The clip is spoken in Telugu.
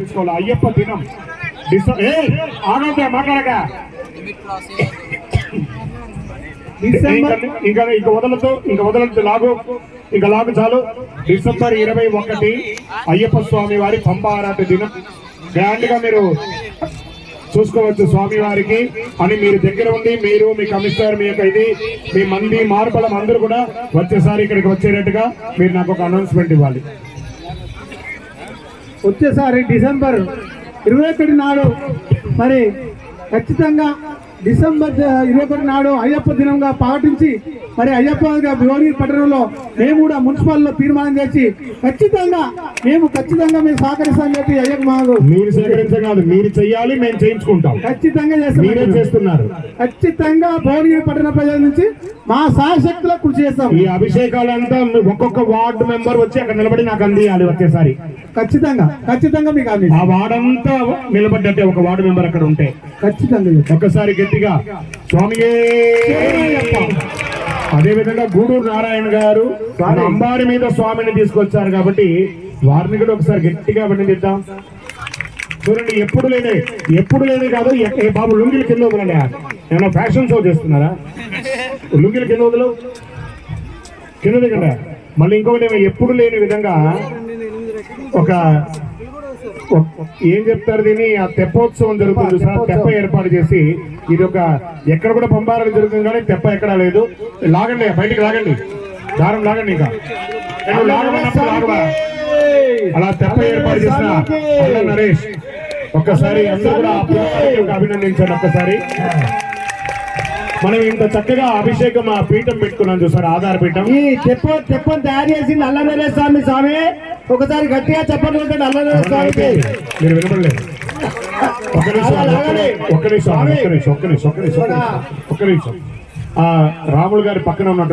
తీసుకోవాలి. అయ్యప్ప దినం మాట్లాడక ఇంకా వదలదు లాగు చాలు. డిసెంబర్ 21 అయ్యప్ప స్వామి వారి పంబారాట దినం. గ్రాండ్ గా మీరు చూసుకోవచ్చు స్వామివారికి అని మీరు దగ్గర ఉండి మీరు మీ కమిషనర్ మీ యొక్క ఇది మీ మంది మార్బలం అందరూ కూడా వచ్చేసారి ఇక్కడికి వచ్చేటట్టుగా మీరు నాకు ఒక అనౌన్స్మెంట్ ఇవ్వాలి. వచ్చేసారి డిసెంబర్ 21 నాడు మరి ఖచ్చితంగా డిసెంబర్ 21 నాడు అయ్యప్ప దినంగా పాటించి మరి అయ్యప్ప భువనగిరి పట్టణంలో మేము కూడా మున్సిపల్లో తీర్మానం చేసి ఖచ్చితంగా మేము సహకరిస్తామని చెప్పి అయ్యప్ప మాకు మీరు సహకరించగలదు, మీరు చెయ్యాలి, మేము చేయించుకుంటాం. ఖచ్చితంగా చేస్తున్నారు. ఖచ్చితంగా భువనగిరి పట్టణ ప్రజల నుంచి మా సాయశక్తుల కృషి చేస్తాం. ఈ అభిషేకాలంతా ఒక్కొక్క వార్డు మెంబర్ వచ్చి అక్కడ నిలబడి నాకు అందియాలి వచ్చేసారి. ఖచ్చితంగా మీకు ఆ వార్డంతా నిలబడ్డట్టే ఒక వార్డు మెంబర్ అక్కడ ఉంటే ఖచ్చితంగా ఒక్కసారి గట్టిగా స్వామియే. అదే విధంగా గూడూరు నారాయణ గారు అంబారి మీద స్వామిని తీసుకొచ్చారు కాబట్టి వారిని కూడా ఒకసారి గట్టిగా అభినందిద్దాం. చూడండి, ఎప్పుడు లేని కాదు. బాబు లుంగిలు కింద వదలండి. ఏమన్నా ఫ్యాషన్ షో చేస్తున్నారా? లుంగిలు కింద వదలు, కింద దిగండి. మళ్ళీ ఇంకొకటి ఏమో ఎప్పుడు లేని విధంగా ఒక ఏం చెప్తారు దీన్ని, ఆ తెప్పోత్సవం జరుగుతుంది సార్. తెప్ప ఏర్పాటు చేసి ఇది ఒక ఎక్కడ కూడా పంబారాలు జరుగుతుంది కానీ తెప్ప ఎక్కడా లేదు. లాగండి, బయటికి లాగండి, దారం లాగండి. ఇంకా అలా తెప్ప ఏర్పాటు చేసిన అల్ల నరేష్ ఒక్కసారి అందరూ కూడా అభినందించండి. ఒక్కసారి మనం ఇంత చక్కగా అభిషేకం ఆ పీఠం పెట్టుకున్నాం చూసారు, ఆధార పీఠం. ఈ తెప్పని తయారు చేసింది అల్ల నరేష్ స్వామి. ఒకసారి గట్టిగా చెప్పండి అల్ల నరేష్ స్వామికి. మీరు వినపడలేదు. ఒక్క నిమిషం. ఆ రాములు గారి పక్కన ఉన్నట్టు